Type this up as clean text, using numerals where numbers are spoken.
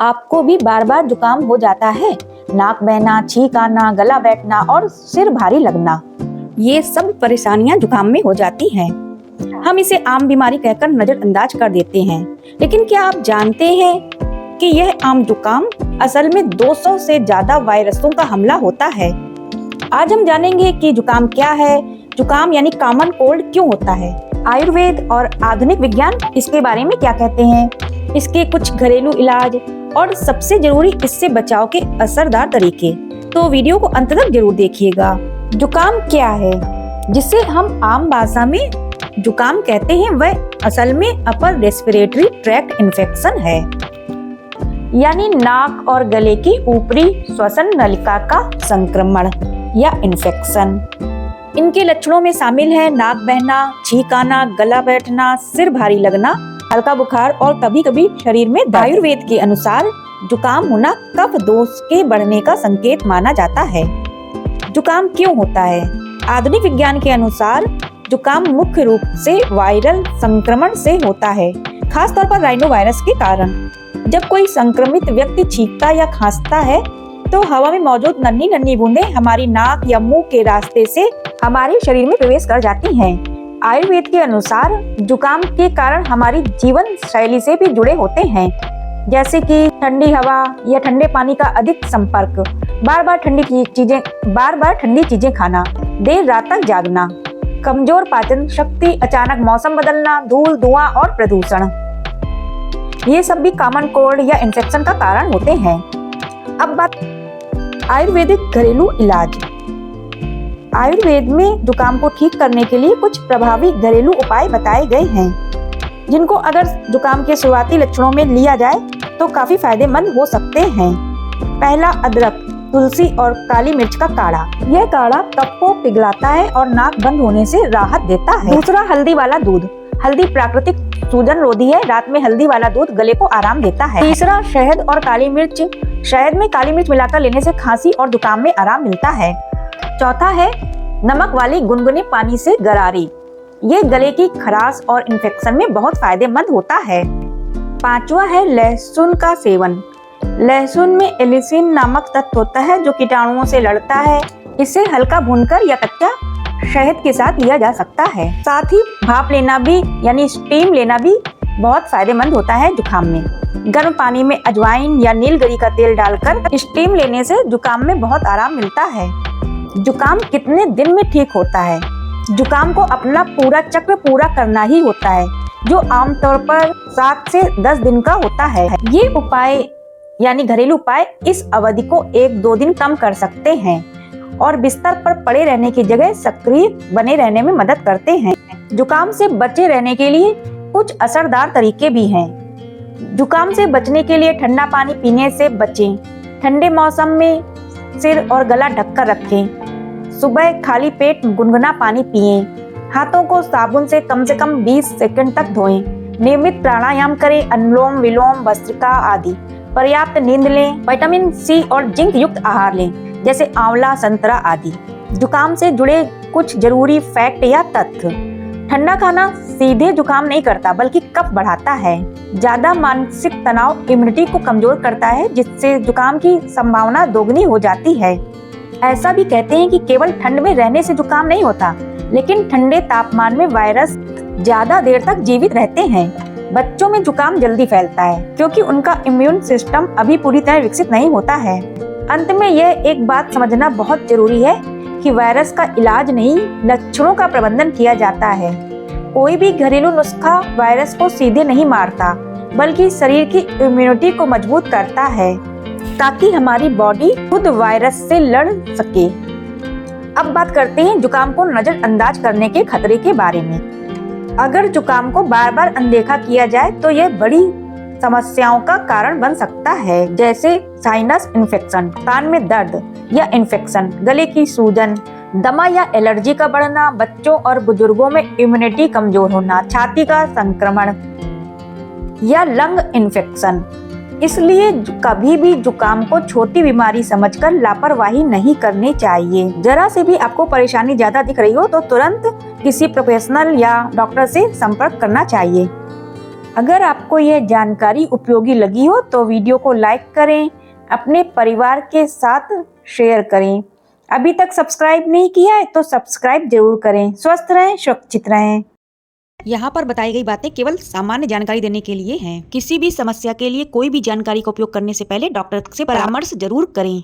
आपको भी बार बार जुकाम हो जाता है? नाक बहना, छींक आना, गला बैठना और सिर भारी लगना, ये सब परेशानियां जुकाम में हो जाती हैं। हम इसे आम बीमारी कहकर नजरअंदाज कर देते हैं, लेकिन क्या आप जानते हैं कि यह आम जुकाम असल में 200 से ज्यादा वायरसों का हमला होता है। आज हम जानेंगे कि जुकाम क्या है, जुकाम यानी कॉमन कोल्ड क्यों होता है, आयुर्वेद और आधुनिक विज्ञान इसके बारे में क्या कहते हैं, इसके कुछ घरेलू इलाज और सबसे जरूरी इससे बचाव के असरदार तरीके। तो वीडियो को अंत तक जरूर देखिएगा। जुकाम क्या है, जिसे हम आम भाषा में जुकाम कहते हैं, वह असल में अपर रेस्पिरेटरी ट्रैक्ट इन्फेक्शन है, यानी नाक और गले की ऊपरी श्वसन नलिका का संक्रमण या इन्फेक्शन। इनके लक्षणों में शामिल है नाक बहना, छींक आना, गला बैठना, सिर भारी लगना, हल्का बुखार और कभी कभी शरीर में दर्द। आयुर्वेद के अनुसार जुकाम होना कफ दोष के बढ़ने का संकेत माना जाता है। जुकाम क्यों होता है? आधुनिक विज्ञान के अनुसार जुकाम मुख्य रूप से वायरल संक्रमण से होता है, खासतौर पर राइनो वायरस के कारण। जब कोई संक्रमित व्यक्ति छींकता या खांसता है तो हवा में मौजूद नन्ही नन्ही बूंदें हमारी नाक या मुंह के रास्ते से हमारे शरीर में प्रवेश कर जाती हैं। आयुर्वेद के अनुसार जुकाम के कारण हमारी जीवन शैली से भी जुड़े होते हैं, जैसे कि ठंडी हवा या ठंडे पानी का अधिक संपर्क, बार बार ठंडी चीजें खाना, देर रात तक जागना, कमजोर पाचन शक्ति, अचानक मौसम बदलना, धूल, धुआं और प्रदूषण, ये सब भी कॉमन कोल्ड या इन्फेक्शन का कारण होते हैं। अब बात आयुर्वेदिक घरेलू इलाज। आयुर्वेद में जुकाम को ठीक करने के लिए कुछ प्रभावी घरेलू उपाय बताए गए हैं, जिनको अगर जुकाम के शुरुआती लक्षणों में लिया जाए तो काफी फायदेमंद हो सकते हैं। पहला, अदरक, तुलसी और काली मिर्च का काढ़ा। यह काढ़ा कफ को पिघलाता है और नाक बंद होने से राहत देता है। दूसरा, हल्दी वाला दूध। हल्दी प्राकृतिक सूजन रोधी है, रात में हल्दी वाला दूध गले को आराम देता है। तीसरा, शहद और काली मिर्च। शहद में काली मिर्च मिलाकर लेने से खांसी और जुकाम में आराम मिलता है। चौथा है नमक वाली गुनगुने पानी से गरारे। ये गले की खराश और इन्फेक्शन में बहुत फायदेमंद होता है। पांचवा है लहसुन का सेवन। लहसुन में एलिसिन नामक तत्व होता है जो कीटाणुओं से लड़ता है। इसे हल्का भूनकर या कच्चा शहद के साथ लिया जा सकता है। साथ ही भाप लेना भी यानी स्टीम लेना भी बहुत फायदेमंद होता है जुकाम में। गर्म पानी में अजवाइन या नीलगिरी का तेल डालकर स्टीम लेने से जुकाम में बहुत आराम मिलता है। जुकाम कितने दिन में ठीक होता है? जुकाम को अपना पूरा चक्र पूरा करना ही होता है, जो आमतौर पर 7 से 10 दिन का होता है। ये उपाय यानी घरेलू उपाय इस अवधि को 1-2 दिन कम कर सकते हैं और बिस्तर पर पड़े रहने की जगह सक्रिय बने रहने में मदद करते हैं। जुकाम से बचे रहने के लिए कुछ असरदार तरीके भी हैं। जुकाम से बचने के लिए ठंडा पानी पीने से बचें। ठंडे मौसम में सिर और गला ढककर रखें। सुबह खाली पेट गुनगुना पानी पिएं। हाथों को साबुन से कम 20 सेकंड तक धोएं। नियमित प्राणायाम करें, अनुलोम विलोम, भस्त्रिका आदि। पर्याप्त नींद लें। विटामिन सी और जिंक युक्त आहार लें, जैसे आंवला, संतरा आदि। जुकाम से जुड़े कुछ जरूरी फैक्ट या तथ्य। ठंडा खाना सीधे जुकाम नहीं करता, बल्कि कफ बढ़ाता है। ज्यादा मानसिक तनाव इम्यूनिटी को कमजोर करता है, जिससे जुकाम की संभावना दोगुनी हो जाती है। ऐसा भी कहते हैं कि केवल ठंड में रहने से जुकाम नहीं होता, लेकिन ठंडे तापमान में वायरस ज्यादा देर तक जीवित रहते हैं। बच्चों में जुकाम जल्दी फैलता है, क्योंकि उनका इम्यून सिस्टम अभी पूरी तरह विकसित नहीं होता है। अंत में यह एक बात समझना बहुत जरूरी है कि वायरस का इलाज नहीं, लक्षणों का प्रबंधन किया जाता है। कोई भी घरेलू नुस्खा वायरस को सीधे नहीं मारता, बल्कि शरीर की इम्यूनिटी को मजबूत करता है, ताकि हमारी बॉडी खुद वायरस से लड़ सके। अब बात करते हैं जुकाम को नजरअंदाज करने के खतरे के बारे में। अगर जुकाम को बार बार अनदेखा किया जाए तो यह बड़ी समस्याओं का कारण बन सकता है, जैसे साइनस इन्फेक्शन, कान में दर्द या इन्फेक्शन, गले की सूजन, दमा या एलर्जी का बढ़ना, बच्चों और बुजुर्गों में इम्यूनिटी कमजोर होना, छाती का संक्रमण या लंग इन्फेक्शन। इसलिए कभी भी जुकाम को छोटी बीमारी समझकर लापरवाही नहीं करनी चाहिए। जरा से भी आपको परेशानी ज्यादा दिख रही हो तो तुरंत किसी प्रोफेशनल या डॉक्टर से संपर्क करना चाहिए। अगर आपको यह जानकारी उपयोगी लगी हो तो वीडियो को लाइक करें, अपने परिवार के साथ शेयर करें। अभी तक सब्सक्राइब नहीं किया है तो सब्सक्राइब जरूर करें। स्वस्थ रहें, सुरक्षित रहें। यहाँ पर बताई गई बातें केवल सामान्य जानकारी देने के लिए हैं। किसी भी समस्या के लिए कोई भी जानकारी का उपयोग करने से पहले डॉक्टर से परामर्श जरूर करें।